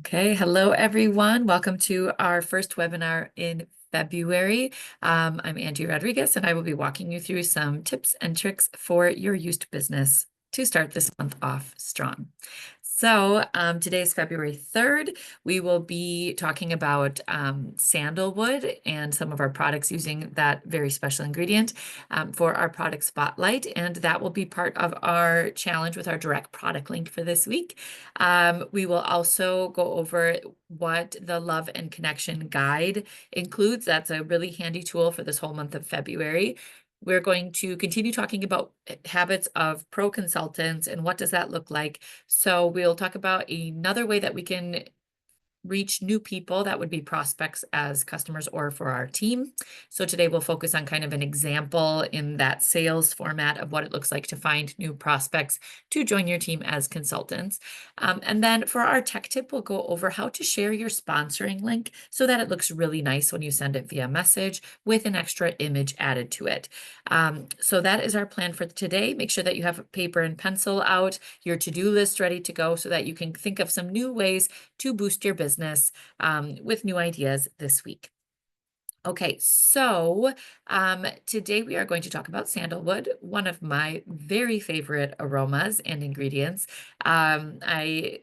Okay, hello everyone. Welcome to our first webinar in February. I'm Angie Rodriguez, and I will be walking you through some tips and tricks for your used business to start this month off strong. So today is February 3rd. We will be talking about sandalwood and some of our products using that very special ingredient for our product spotlight. And that will be part of our challenge with our direct product link for this week. We will also go over what the Love and Connection Guide includes. That's a really handy tool for this whole month of February. We're going to continue talking about habits of pro consultants and what does that look like. So we'll talk about another way that we can reach new people, that would be prospects as customers or for our team. So today we'll focus on kind of an example in that sales format of what it looks like to find new prospects to join your team as consultants. And then for our tech tip, we'll go over how to share your sponsoring link so that it looks really nice when you send it via message with an extra image added to it. So that is our plan for today. Make sure that you have paper and pencil out, your to-do list ready to go so that you can think of some new ways to boost your business with new ideas this week. Okay, so today we are going to talk about sandalwood, one of my very favorite aromas and ingredients. I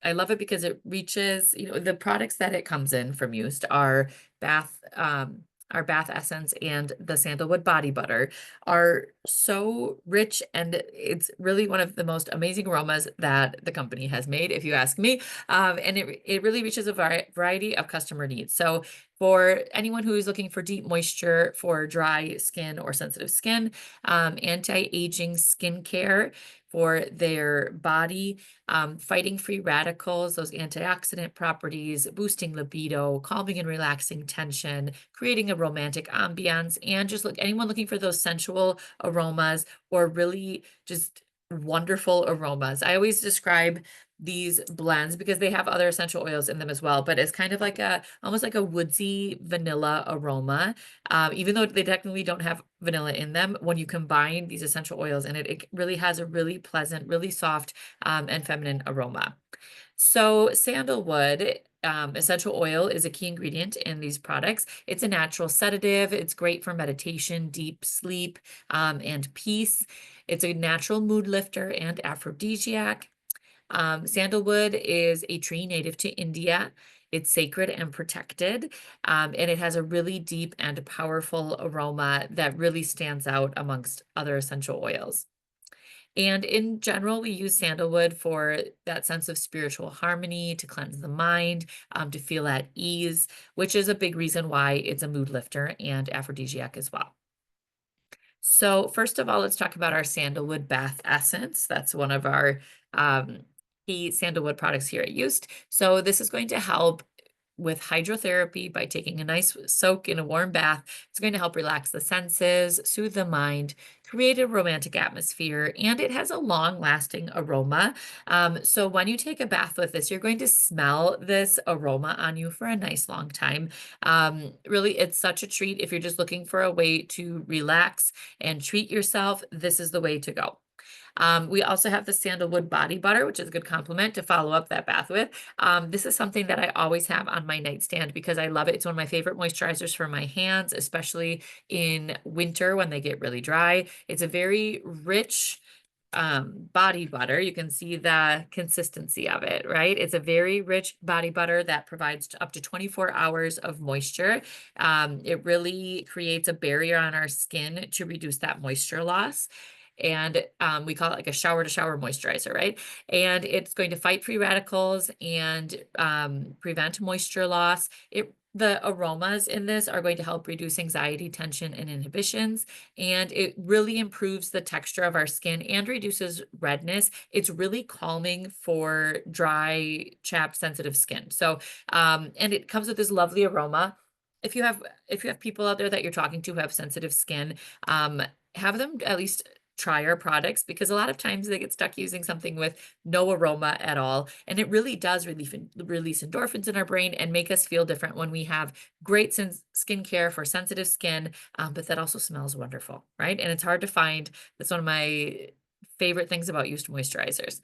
love it because it reaches, the products that it comes in from Used are bath, our bath essence and the sandalwood body butter are so rich, and it's really one of the most amazing aromas that the company has made, if you ask me. And it really reaches a variety of customer needs. So for anyone who is looking for deep moisture for dry skin or sensitive skin, anti-aging skincare for their body, fighting free radicals, those antioxidant properties, boosting libido, calming and relaxing tension, creating a romantic ambiance, and just anyone looking for those sensual aromas or really just wonderful aromas. I always describe these blends because they have other essential oils in them as well, but it's kind of like almost like a woodsy vanilla aroma. Even though they technically don't have vanilla in them, when you combine these essential oils in it, it really has a really pleasant, really soft, and feminine aroma. So sandalwood essential oil is a key ingredient in these products. It's a natural sedative. It's great for meditation, deep sleep, and peace. It's a natural mood lifter and aphrodisiac. Sandalwood is a tree native to India. It's sacred and protected, and it has a really deep and powerful aroma that really stands out amongst other essential oils. And in general, we use sandalwood for that sense of spiritual harmony, to cleanse the mind, to feel at ease, which is a big reason why it's a mood lifter and aphrodisiac as well. So first of all, let's talk about our sandalwood bath essence. That's one of our key sandalwood products here at Used. So this is going to help with hydrotherapy by taking a nice soak in a warm bath. It's going to help relax the senses, soothe the mind, create a romantic atmosphere, and it has a long-lasting aroma. So when you take a bath with this, you're going to smell this aroma on you for a nice long time. Really, it's such a treat. If you're just looking for a way to relax and treat yourself, this is the way to go. We also have the sandalwood body butter, which is a good complement to follow up that bath with. This is something that I always have on my nightstand because I love it. It's one of my favorite moisturizers for my hands, especially in winter when they get really dry. It's a very rich body butter. You can see the consistency of it, right? It's a very rich body butter that provides up to 24 hours of moisture. It really creates a barrier on our skin to reduce that moisture loss. And we call it like a shower to shower moisturizer, right? And it's going to fight free radicals and prevent moisture loss. The aromas in this are going to help reduce anxiety, tension, and inhibitions, and it really improves the texture of our skin and reduces redness. It's really calming for dry, chapped, sensitive skin. So, and it comes with this lovely aroma. If you have people out there that you're talking to who have sensitive skin, have them at least try our products because a lot of times they get stuck using something with no aroma at all. And it really does release endorphins in our brain and make us feel different when we have great skincare for sensitive skin, but that also smells wonderful, right? And it's hard to find. That's one of my favorite things about used moisturizers.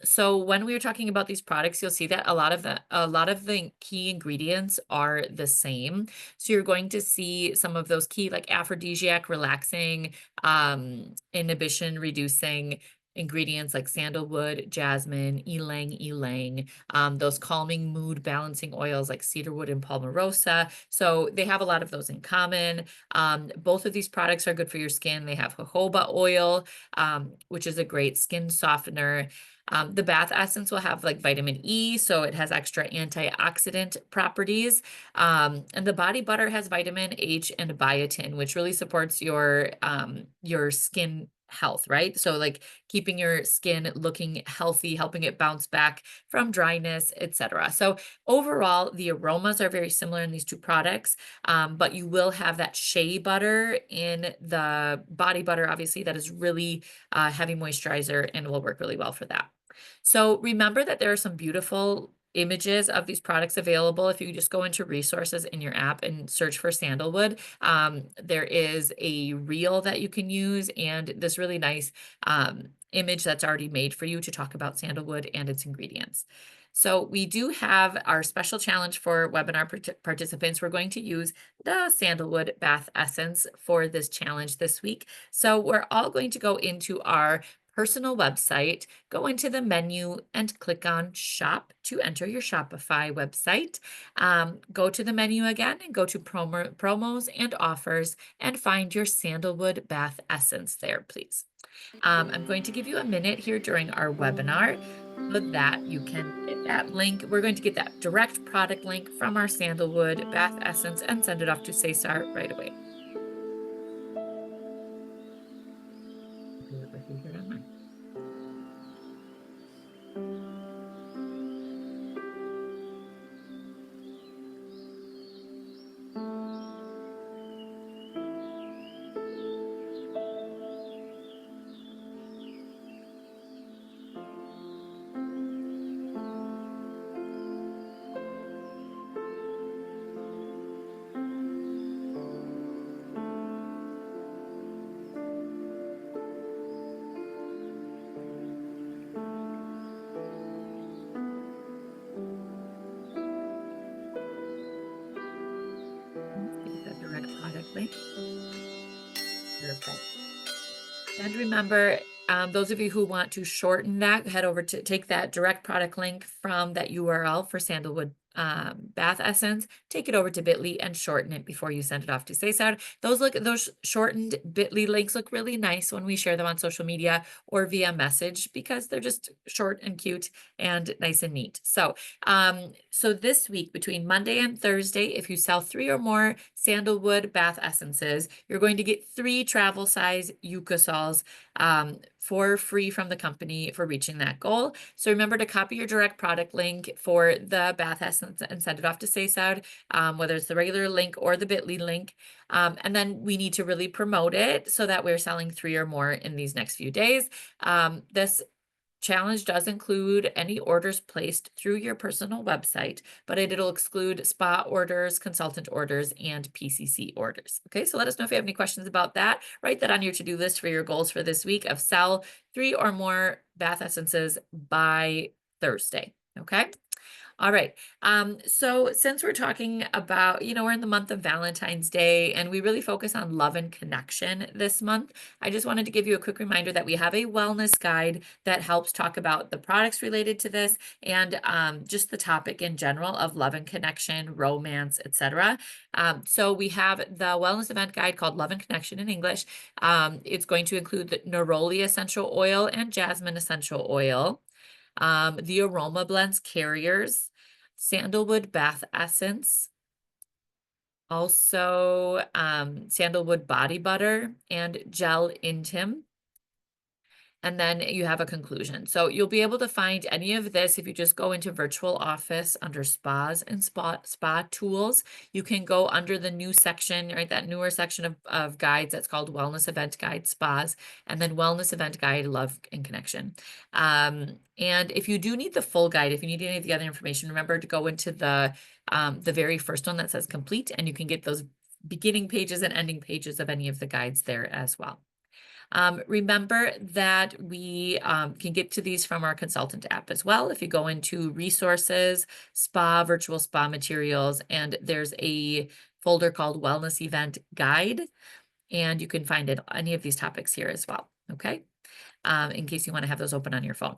So when we were talking about these products, you'll see that a lot of the key ingredients are the same. So you're going to see some of those key like aphrodisiac, relaxing, inhibition reducing ingredients like sandalwood, jasmine, ylang ylang, those calming mood balancing oils like cedarwood and palmarosa. So they have a lot of those in common. Both of these products are good for your skin. They have jojoba oil, which is a great skin softener. The bath essence will have like vitamin E, so it has extra antioxidant properties. And the body butter has vitamin H and biotin, which really supports your skin health, right? So like keeping your skin looking healthy, helping it bounce back from dryness, etc. So overall, the aromas are very similar in these two products, but you will have that shea butter in the body butter, obviously, that is really heavy moisturizer and will work really well for that. So remember that there are some beautiful images of these products available. If you just go into resources in your app and search for sandalwood, there is a reel that you can use and this really nice image that's already made for you to talk about sandalwood and its ingredients. So we do have our special challenge for webinar participants. We're going to use the sandalwood bath essence for this challenge this week. So we're all going to go into our personal website, go into the menu and click on shop to enter your Shopify website. Go to the menu again and go to promos and offers and find your sandalwood bath essence there, please. I'm going to give you a minute here during our webinar so that you can get that link. We're going to get that direct product link from our sandalwood bath essence and send it off to Cesar right away. Bear with you here on mine. Get that direct product link. Perfect. And remember, those of you who want to shorten that, head over to take that direct product link from that URL for Sandalwood bath essence, take it over to Bitly and shorten it before you send it off to Cesar. Those shortened Bitly links look really nice when we share them on social media or via message because they're just short and cute and nice and neat. So so this week between Monday and Thursday, if you sell 3 or more sandalwood bath essences, you're going to get 3 travel size Eucasols for free from the company for reaching that goal. So remember to copy your direct product link for the bath essence and send it off to Cesar, whether it's the regular link or the Bitly link. And then we need to really promote it so that we're selling 3 or more in these next few days. This challenge does include any orders placed through your personal website, but it'll exclude spa orders, consultant orders, and PCC orders. Okay, so let us know if you have any questions about that. Write that on your to-do list for your goals for this week of sell 3 or more bath essences by Thursday. Okay. All right. So since we're talking about, we're in the month of Valentine's Day and we really focus on love and connection this month, I just wanted to give you a quick reminder that we have a wellness guide that helps talk about the products related to this and just the topic in general of love and connection, romance, etc. So we have the wellness event guide called Love and Connection in English. It's going to include the neroli essential oil and jasmine essential oil. The Aroma Blends Carriers, Sandalwood Bath Essence, also Sandalwood Body Butter, and Gel Intim. And then you have a conclusion. So you'll be able to find any of this if you just go into Virtual Office under Spas and Spa Tools. You can go under the new section, right? That newer section of guides that's called Wellness Event Guide Spas, and then Wellness Event Guide Love and Connection. And if you do need the full guide, if you need any of the other information, remember to go into the very first one that says complete, and you can get those beginning pages and ending pages of any of the guides there as well. Remember that we can get to these from our consultant app as well. If you go into resources, spa, virtual spa materials, and there's a folder called Wellness Event Guide, and you can find any of these topics here as well, okay? In case you want to have those open on your phone.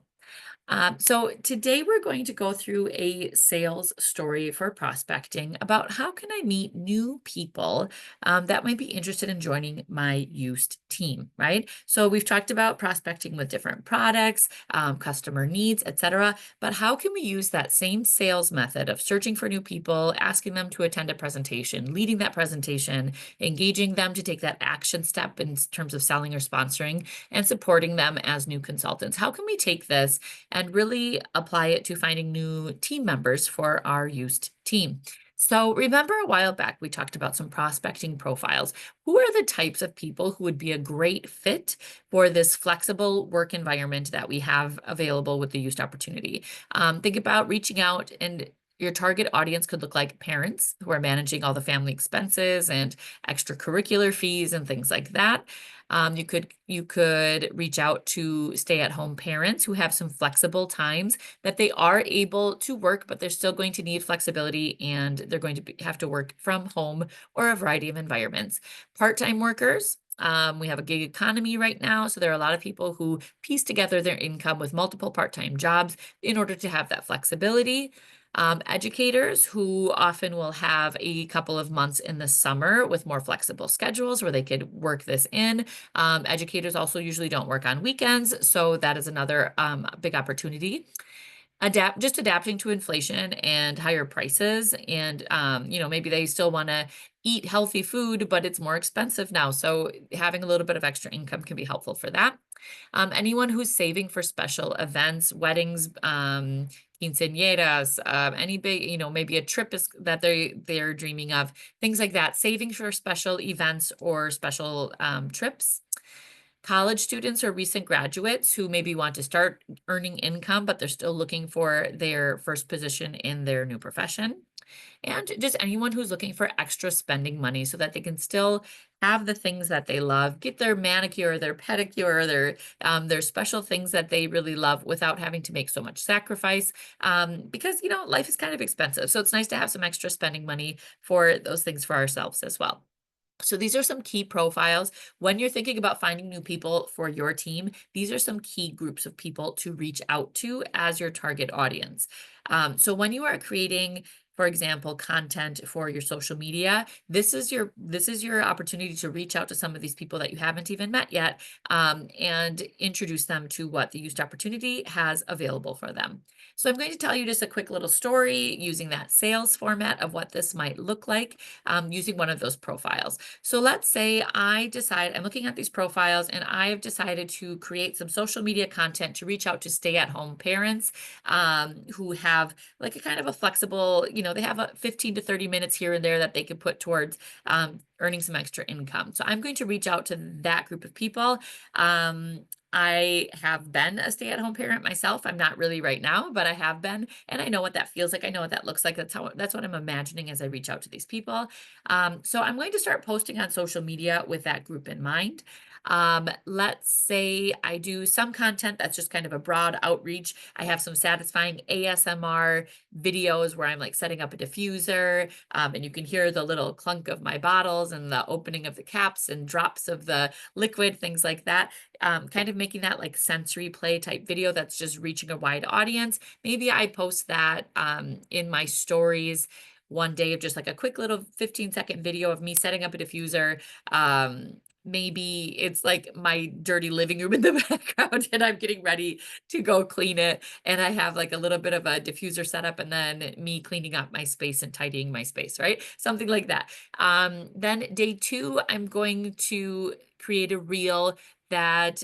So today we're going to go through a sales story for prospecting about how can I meet new people that might be interested in joining my used team, right? So we've talked about prospecting with different products, customer needs, etc. But how can we use that same sales method of searching for new people, asking them to attend a presentation, leading that presentation, engaging them to take that action step in terms of selling or sponsoring, and supporting them as new consultants? How can we take this and really apply it to finding new team members for our used team? So remember a while back, we talked about some prospecting profiles. Who are the types of people who would be a great fit for this flexible work environment that we have available with the used opportunity? Think about reaching out, and your target audience could look like parents who are managing all the family expenses and extracurricular fees and things like that. You could reach out to stay-at-home parents who have some flexible times that they are able to work, but they're still going to need flexibility, and they're going to have to work from home or a variety of environments. Part-time workers. We have a gig economy right now, so there are a lot of people who piece together their income with multiple part-time jobs in order to have that flexibility. Educators who often will have a couple of months in the summer with more flexible schedules where they could work this in. Educators also usually don't work on weekends, so that is another big opportunity. Adapting to inflation and higher prices, and maybe they still want to eat healthy food, but it's more expensive now, so having a little bit of extra income can be helpful for that. Anyone who's saving for special events, weddings, quinceañeras, any big, maybe a trip that they're dreaming of, things like that, saving for special events or special trips. College students or recent graduates who maybe want to start earning income, but they're still looking for their first position in their new profession. And just anyone who's looking for extra spending money so that they can still have the things that they love, get their manicure, their pedicure, their special things that they really love without having to make so much sacrifice. Because life is kind of expensive, so it's nice to have some extra spending money for those things for ourselves as well. So these are some key profiles. When you're thinking about finding new people for your team, these are some key groups of people to reach out to as your target audience. So when you are creating, for example, content for your social media, this is your opportunity to reach out to some of these people that you haven't even met yet, and introduce them to what the used opportunity has available for them. So I'm going to tell you just a quick little story using that sales format of what this might look like, using one of those profiles. So let's say I'm looking at these profiles and I've decided to create some social media content to reach out to stay-at-home parents who have like a kind of a flexible, they have a 15 to 30 minutes here and there that they could put towards earning some extra income. So I'm going to reach out to that group of people. I have been a stay-at-home parent myself. I'm not really right now, but I have been, and I know what that feels like. I know what that looks like. That's what I'm imagining as I reach out to these people. So I'm going to start posting on social media with that group in mind. Let's say I do some content that's just kind of a broad outreach. I have some satisfying ASMR videos where I'm like setting up a diffuser, and you can hear the little clunk of my bottles and the opening of the caps and drops of the liquid, things like that. Kind of making that like sensory play type video that's just reaching a wide audience. Maybe I post that in my stories one day of just like a quick little 15-second video of me setting up a diffuser. Maybe it's like my dirty living room in the background and I'm getting ready to go clean it. And I have like a little bit of a diffuser setup and then me cleaning up my space and tidying my space, right? Something like that. Then day 2, I'm going to create a reel that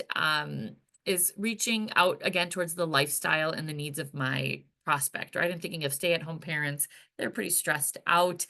is reaching out again towards the lifestyle and the needs of my prospect, right? I'm thinking of stay-at-home parents. They're pretty stressed out.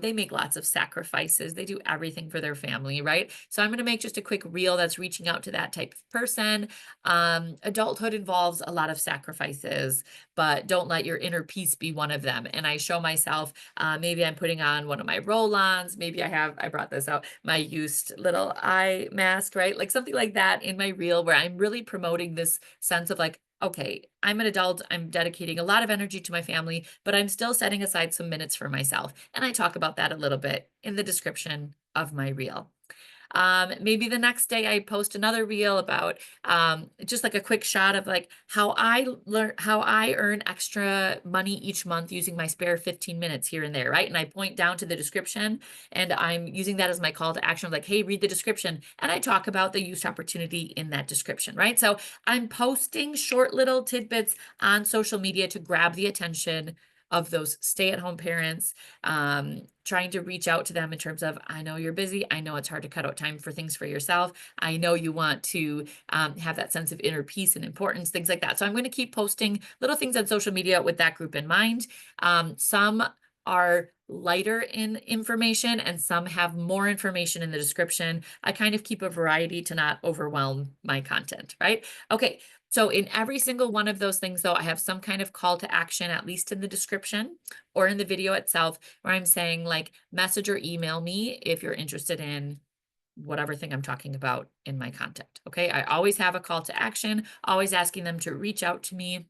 They make lots of sacrifices. They do everything for their family, right? So I'm going to make just a quick reel that's reaching out to that type of person. Adulthood involves a lot of sacrifices, but don't let your inner peace be one of them. And I show myself, maybe I'm putting on one of my roll-ons. Maybe I brought this out, my used little eye mask, right? Like something like that in my reel where I'm really promoting this sense of like, okay, I'm an adult, I'm dedicating a lot of energy to my family, but I'm still setting aside some minutes for myself. And I talk about that a little bit in the description of my reel. Maybe the next day I post another reel about just like a quick shot of like how I earn extra money each month using my spare 15 minutes here and there, right? And I point down to the description and I'm using that as my call to action of like, hey, read the description. And I talk about the use opportunity in that description, right? So I'm posting short little tidbits on social media to grab the attention of those stay-at-home parents, trying to reach out to them in terms of, I know you're busy. I know it's hard to cut out time for things for yourself. I know you want to have that sense of inner peace and importance, things like that. So I'm going to keep posting little things on social media with that group in mind. Some are lighter in information and some have more information in the description. I kind of keep a variety to not overwhelm my content, right? Okay. So in every single one of those things, though, I have some kind of call to action, at least in the description or in the video itself, where I'm saying like message or email me if you're interested in whatever thing I'm talking about in my content. Okay. I always have a call to action, always asking them to reach out to me,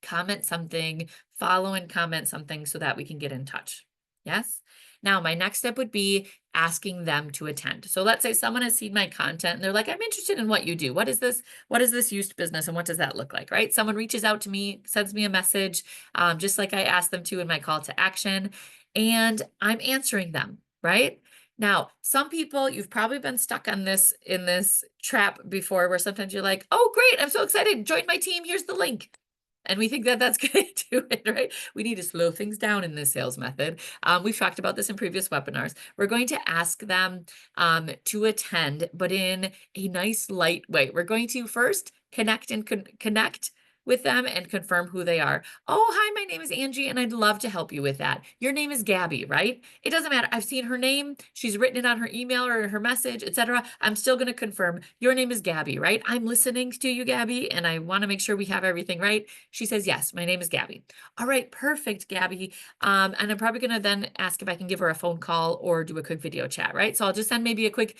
comment something, follow and comment something so that we can get in touch. Yes. Now, my next step would be asking them to attend. So let's say someone has seen my content and they're like, I'm interested in what you do. What is this? What is this used business? And what does that look like? Right. Someone reaches out to me, sends me a message, just like I asked them to in my call to action, and I'm answering them. Right. Now, some people, you've probably been stuck on this in this trap before where sometimes you're like, oh, great. I'm so excited. Join my team. Here's the link. And we think that that's going to do it, right? We need to slow things down in this sales method. We've talked about this in previous webinars. We're going to ask them to attend, but in a nice, light way. We're going to first connect with them and confirm who they are. Oh, hi, my name is Angie, and I'd love to help you with that. Your name is Gabby, right? It doesn't matter. I've seen her name. She's written it on her email or her message, etc. I'm still going to confirm your name is Gabby, right? I'm listening to you, Gabby, and I want to make sure we have everything right. She says, yes, my name is Gabby. All right, perfect, Gabby. And I'm probably going to then ask if I can give her a phone call or do a quick video chat, right? So I'll just send maybe a quick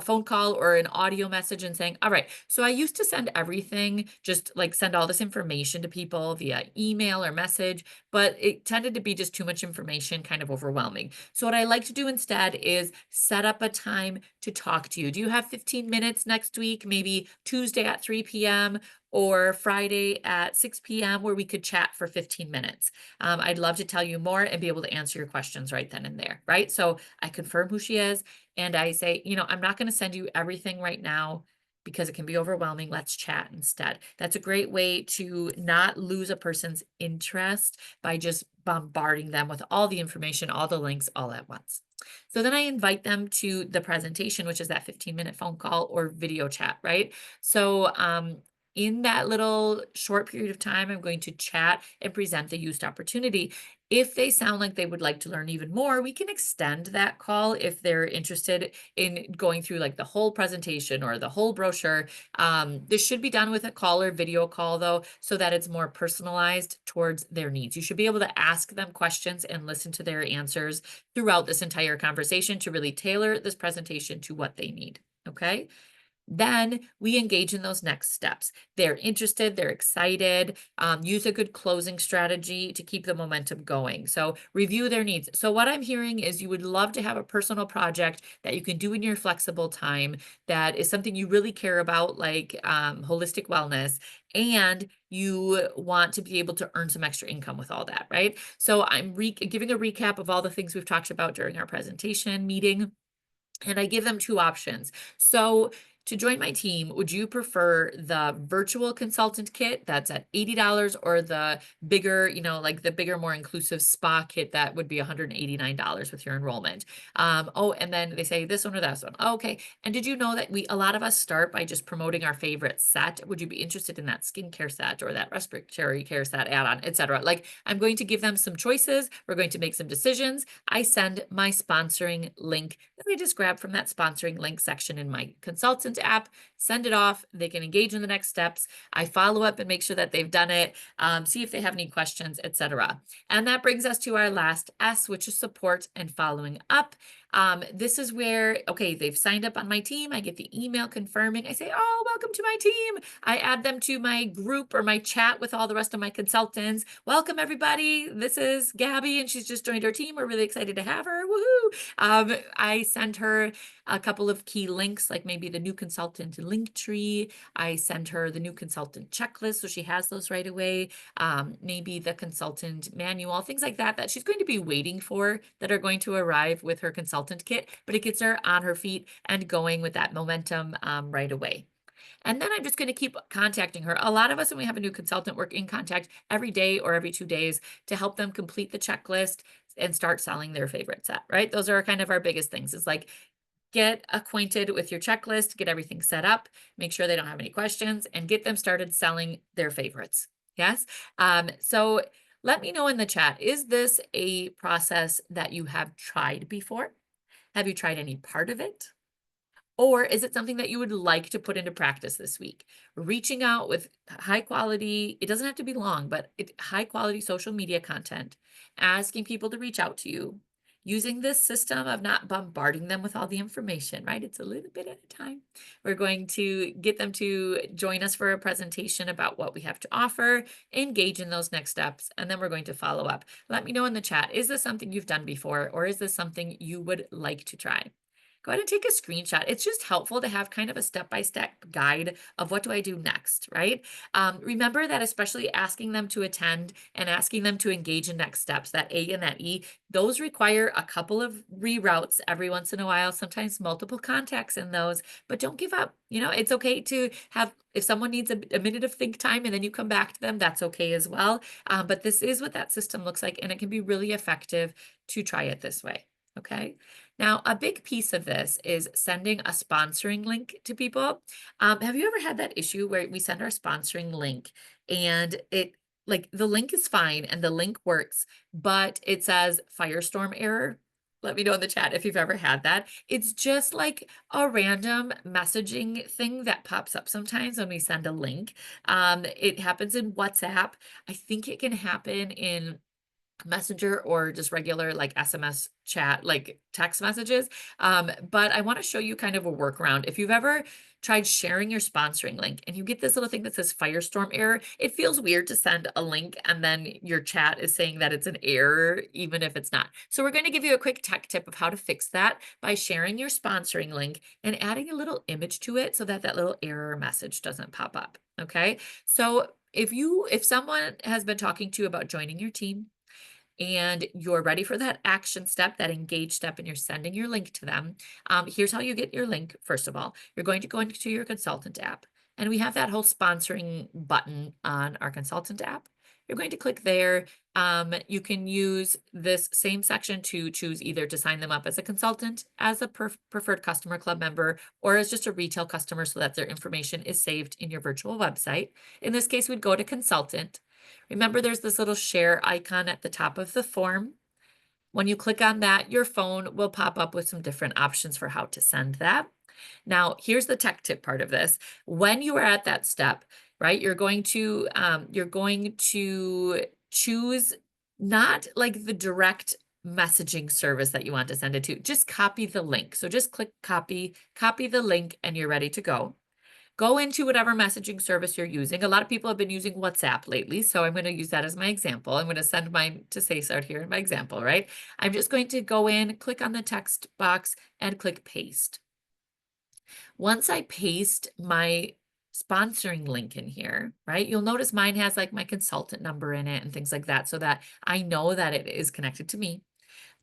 phone call or an audio message and saying, all right, so I used to send everything, just like send all this information to people via email or message, but it tended to be just too much information, kind of overwhelming. So what I like to do instead is set up a time to talk to you. Do you have 15 minutes next week, maybe Tuesday at 3 p.m. or Friday at 6 p.m. where we could chat for 15 minutes. I'd love to tell you more and be able to answer your questions right then and there, right? So I confirm who she is and I say, I'm not going to send you everything right now because it can be overwhelming. Let's chat instead. That's a great way to not lose a person's interest by just bombarding them with all the information, all the links all at once. So then I invite them to the presentation, which is that 15-minute phone call or video chat, right? So in that little short period of time, I'm going to chat and present the used opportunity. If they sound like they would like to learn even more, we can extend that call if they're interested in going through like the whole presentation or the whole brochure. This should be done with a call or video call though, so that it's more personalized towards their needs. You should be able to ask them questions and listen to their answers throughout this entire conversation to really tailor this presentation to what they need. Okay. Then we engage in those next steps. They're interested, they're excited, use a good closing strategy to keep the momentum going. So review their needs. So what I'm hearing is you would love to have a personal project that you can do in your flexible time that is something you really care about, like holistic wellness, and you want to be able to earn some extra income with all that, right? So I'm giving a recap of all the things we've talked about during our presentation meeting. And I give them two options. So to join my team, would you prefer the virtual consultant kit that's at $80 or the bigger, like the bigger, more inclusive spa kit that would be $189 with your enrollment? Oh, and then they say this one or that one. Okay. And did you know that a lot of us start by just promoting our favorite set? Would you be interested in that skincare set or that respiratory care set add-on, etc.? Like, I'm going to give them some choices. We're going to make some decisions. I send my sponsoring link that I just grab from that sponsoring link section in my consultant app, send it off. They can engage in the next steps. I follow up and make sure that they've done it, see if they have any questions, etc. And that brings us to our last S, which is support and following up. This is where, okay, they've signed up on my team. I get the email confirming. I say, oh, welcome to my team. I add them to my group or my chat with all the rest of my consultants. Welcome, everybody. This is Gabby, and she's just joined our team. We're really excited to have her. Woohoo! I send her a couple of key links, like maybe the new consultant link tree. I send her the new consultant checklist, so she has those right away. Maybe the consultant manual, things like that, that she's going to be waiting for, that are going to arrive with her consultant kit, but it gets her on her feet and going with that momentum right away. And then I'm just going to keep contacting her. A lot of us, when we have a new consultant, we're in contact every day or every 2 days to help them complete the checklist and start selling their favorite set, right? Those are kind of our biggest things, is like, get acquainted with your checklist, get everything set up, make sure they don't have any questions, and get them started selling their favorites. Yes. So let me know in the chat, is this a process that you have tried before? Have you tried any part of it? Or is it something that you would like to put into practice this week? Reaching out with high quality, it doesn't have to be long, but high quality social media content, asking people to reach out to you, using this system of not bombarding them with all the information, right? It's a little bit at a time. We're going to get them to join us for a presentation about what we have to offer, engage in those next steps, and then we're going to follow up. Let me know in the chat, is this something you've done before, or is this something you would like to try? Go ahead and take a screenshot. It's just helpful to have kind of a step-by-step guide of what do I do next, right? Remember that, especially asking them to attend and asking them to engage in next steps, that A and that E, those require a couple of reroutes every once in a while, sometimes multiple contacts in those, but don't give up. It's okay to have, if someone needs a minute of think time and then you come back to them, that's okay as well. But this is what that system looks like, and it can be really effective to try it this way. Okay. Now, a big piece of this is sending a sponsoring link to people. Have you ever had that issue where we send our sponsoring link and the link is fine and the link works, but it says Firestorm error? Let me know in the chat if you've ever had that. It's just like a random messaging thing that pops up sometimes when we send a link. It happens in WhatsApp. I think it can happen in Messenger or just regular like SMS chat, like text messages. But I want to show you kind of a workaround. If you've ever tried sharing your sponsoring link and you get this little thing that says Firestorm error, it feels weird to send a link and then your chat is saying that it's an error, even if it's not. So we're going to give you a quick tech tip of how to fix that by sharing your sponsoring link and adding a little image to it so that that little error message doesn't pop up. Okay. So if someone has been talking to you about joining your team, and you're ready for that action step, that engage step, and you're sending your link to them, here's how you get your link. First of all, you're going to go into your consultant app, and we have that whole sponsoring button on our consultant app. You're going to click there. You can use this same section to choose either to sign them up as a consultant, as a preferred customer club member, or as just a retail customer so that their information is saved in your virtual website. In this case, we'd go to consultant. Remember, there's this little share icon at the top of the form. When you click on that, your phone will pop up with some different options for how to send that. Now, here's the tech tip part of this. When you are at that step, right, you're going to choose not like the direct messaging service that you want to send it to. Just copy the link. So just click copy the link, and you're ready to go. Go into whatever messaging service you're using. A lot of people have been using WhatsApp lately, so I'm going to use that as my example. I'm going to send mine to Sace out here in my example, right? I'm just going to go in, click on the text box, and click paste. Once I paste my sponsoring link in here, right? You'll notice mine has like my consultant number in it and things like that, so that I know that it is connected to me.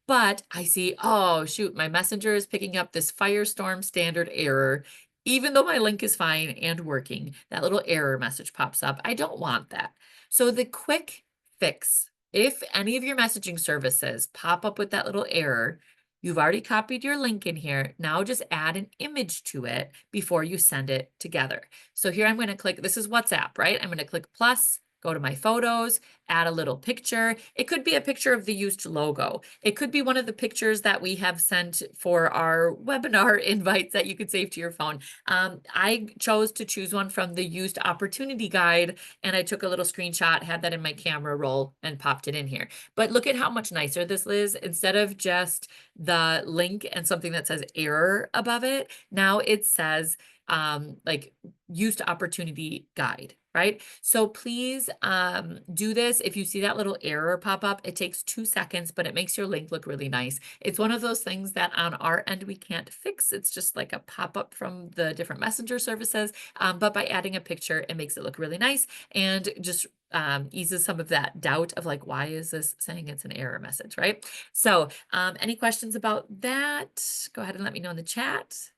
But I see, oh shoot, my messenger is picking up this Firestorm standard error. even though my link is fine and working, that little error message pops up. I don't want that. So the quick fix, if any of your messaging services pop up with that little error, you've already copied your link in here. Now just add an image to it before you send it together. So here I'm going to click, this is WhatsApp, right? I'm going to click plus, go to my photos, add a little picture. It could be a picture of the Yoast logo. It could be one of the pictures that we have sent for our webinar invites that you could save to your phone. I chose to choose one from the Yoast Opportunity Guide, and I took a little screenshot, had that in my camera roll, and popped it in here. But look at how much nicer this is. Instead of just the link and something that says error above it, now it says like Yoast Opportunity Guide, right? So please do this. If you see that little error pop up, it takes 2 seconds, but it makes your link look really nice. It's one of those things that on our end we can't fix. It's just like a pop-up from the different messenger services. But by adding a picture, it makes it look really nice and just eases some of that doubt of like, why is this saying it's an error message, right? So any questions about that? Go ahead and let me know in the chat.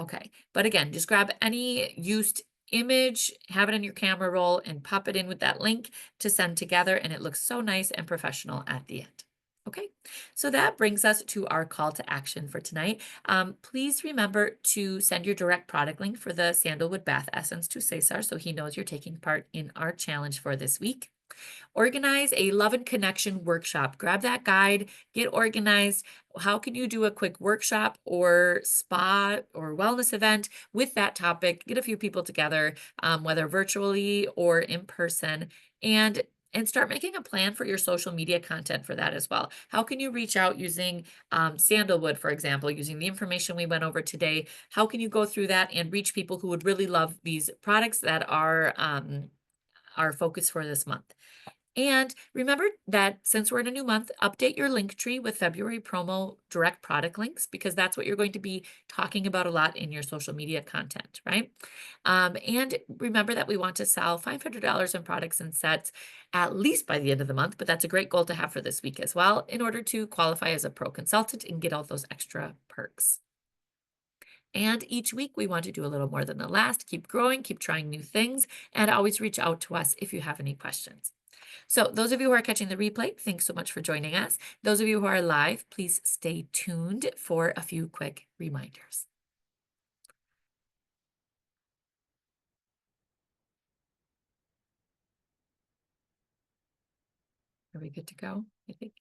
Okay, but again, just grab any Yoast image, have it in your camera roll, and pop it in with that link to send together, and it looks so nice and professional at the end. Okay, so that brings us to our call to action for tonight. Please remember to send your direct product link for the Sandalwood Bath Essence to Cesar so he knows you're taking part in our challenge for this week. Organize a Love and Connection workshop. Grab that guide, get organized. How can you do a quick workshop or spa or wellness event with that topic? Get a few people together, whether virtually or in person, and start making a plan for your social media content for that as well. How can you reach out using Sandalwood, for example, using the information we went over today? How can you go through that and reach people who would really love these products that are our focus for this month? And remember that since we're in a new month, update your link tree with February promo direct product links, because that's what you're going to be talking about a lot in your social media content, right? And remember that we want to sell $500 in products and sets at least by the end of the month, but that's a great goal to have for this week as well in order to qualify as a pro consultant and get all those extra perks. And each week we want to do a little more than the last, keep growing, keep trying new things, and always reach out to us if you have any questions. So those of you who are catching the replay, thanks so much for joining us. Those of you who are live, please stay tuned for a few quick reminders. Are we good to go, I think?